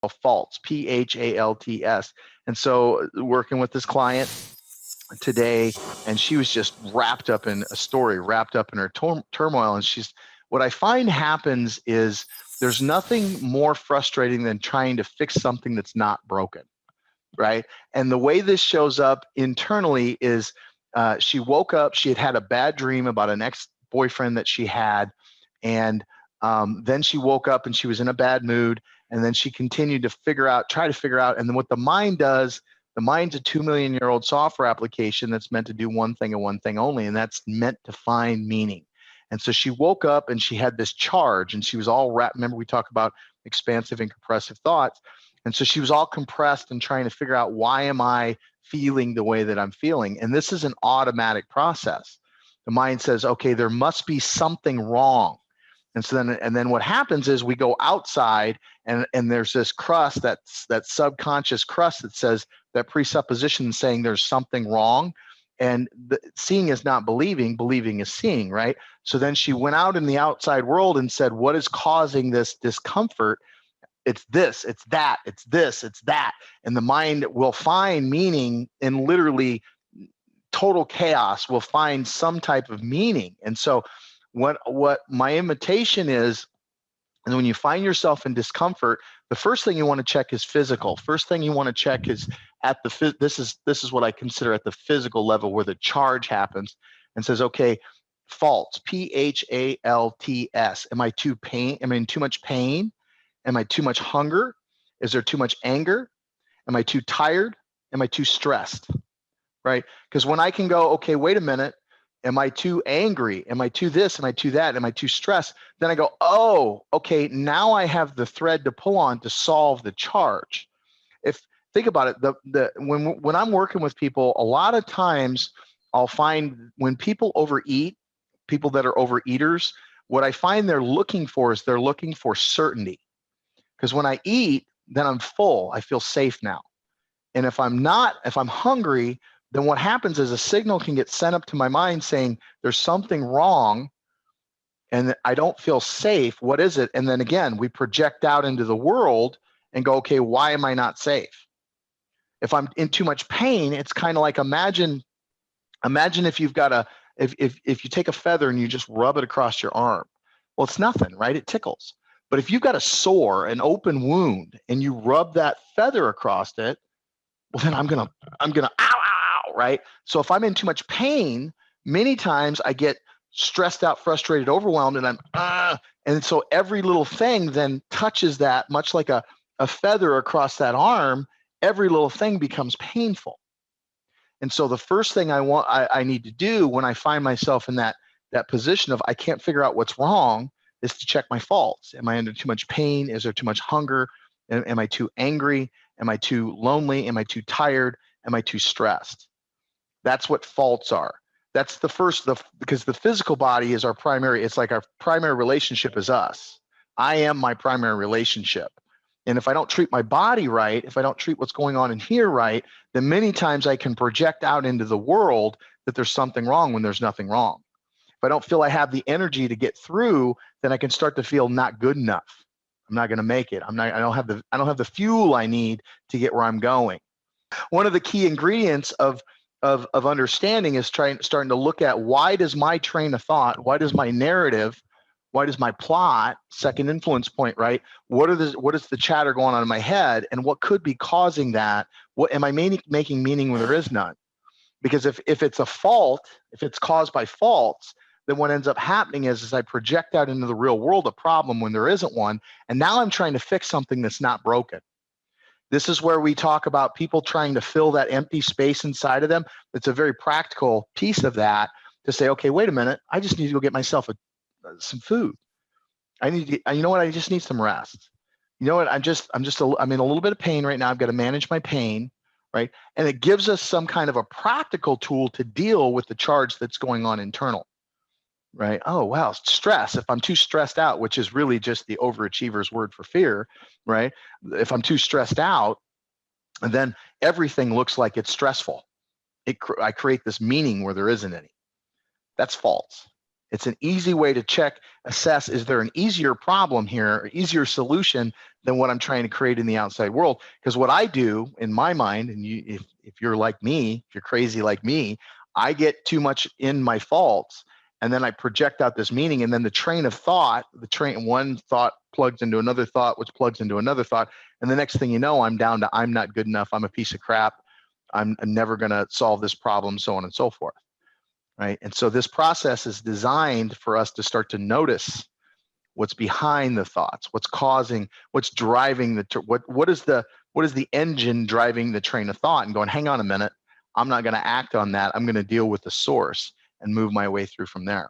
PHALTS, PHALTS. And so working with this client today, and she was just wrapped up in a story, wrapped up in her turmoil. And what I find happens is there's nothing more frustrating than trying to fix something that's not broken, right? And the way this shows up internally is she woke up, she had a bad dream about an ex-boyfriend that she had, and then she woke up and she was in a bad mood, and then she continued to try to figure out, and then what the mind does, the mind's a 2 million-year-old software application that's meant to do one thing and one thing only, and that's meant to find meaning. And so she woke up and she had this charge, and she was all wrapped. Remember, we talk about expansive and compressive thoughts. And so she was all compressed and trying to figure out, why am I feeling the way that I'm feeling? And this is an automatic process. The mind says, okay, there must be something wrong. And so then what happens is we go outside, and there's this crust, that subconscious crust that says, that presupposition saying there's something wrong. And seeing is not believing, believing is seeing, right? So then she went out in the outside world and said, what is causing this discomfort? It's this, it's that, it's this, it's that. And the mind will find meaning in literally total chaos, will find some type of meaning. And so what my invitation is, and when you find yourself in discomfort, the first thing you want to check is physical. First thing you want to check is at this is what I consider at the physical level, where the charge happens, and says, okay, PHALTS, PHALTS. Am I in too much pain? Am I too much hunger? Is there too much anger? Am I too tired? Am I too stressed? Right? Because when I can go, okay, wait a minute, am I too angry? Am I too this? Am I too that? Am I too stressed? Then I go, oh, okay, now I have the thread to pull on to solve the charge. Think about it, when I'm working with people, a lot of times I'll find when people overeat, people that are overeaters, what I find they're looking for is they're looking for certainty. Because when I eat, then I'm full, I feel safe now. And if I'm hungry, then what happens is a signal can get sent up to my mind saying there's something wrong and I don't feel safe. What is it? And then again, we project out into the world and go, okay, why am I not safe? If I'm in too much pain, it's kind of like, imagine if you've got if you take a feather and you just rub it across your arm. Well, it's nothing, right? It tickles. But if you've got a sore, an open wound, and you rub that feather across it, well, then I'm gonna ow, right? So if I'm in too much pain, many times I get stressed out, frustrated, overwhelmed, and and so every little thing then touches that, much like a feather across that arm. Every little thing becomes painful. And so the first thing I need to do when I find myself in that position of I can't figure out what's wrong is to check my faults. Am I under too much pain? Is there too much hunger? Am I too angry? Am I too lonely? Am I too tired? Am I too stressed? That's what faults are. That's the first, because the physical body is our primary, it's like our primary relationship is us. I am my primary relationship. And if I don't treat my body right, if I don't treat what's going on in here right, then many times I can project out into the world that there's something wrong when there's nothing wrong. If I don't feel I have the energy to get through, then I can start to feel not good enough. I'm not going to make it. I don't have the fuel I need to get where I'm going. One of the key ingredients of understanding is starting to look at, why does my train of thought, why does my narrative, why does my plot, second influence point, right? What is the chatter going on in my head, and what could be causing that? What am I making meaning when there is none? Because if it's a fault, if it's caused by faults, then what ends up happening is I project out into the real world a problem when there isn't one, and now I'm trying to fix something that's not broken. This is where we talk about people trying to fill that empty space inside of them. It's a very practical piece of that, to say, okay, wait a minute, I just need to go get myself some food. You know what? I just need some rest. You know what? I'm in a little bit of pain right now. I've got to manage my pain, right? And it gives us some kind of a practical tool to deal with the charge that's going on internal, right? Oh, wow, stress. If I'm too stressed out, which is really just the overachiever's word for fear, right? If I'm too stressed out, then everything looks like it's stressful. I create this meaning where there isn't any. That's false. It's an easy way to check, assess, is there an easier problem here, or easier solution than what I'm trying to create in the outside world. Because what I do in my mind, and if you're like me, if you're crazy like me, I get too much in my faults, and then I project out this meaning, and then the train of thought, one thought plugs into another thought, which plugs into another thought, and the next thing you know, I'm down to I'm not good enough, I'm a piece of crap, I'm never going to solve this problem, so on and so forth. Right. And so this process is designed for us to start to notice what's behind the thoughts, what's driving what is the engine driving the train of thought, and going, hang on a minute, I'm not going to act on that. I'm going to deal with the source and move my way through from there.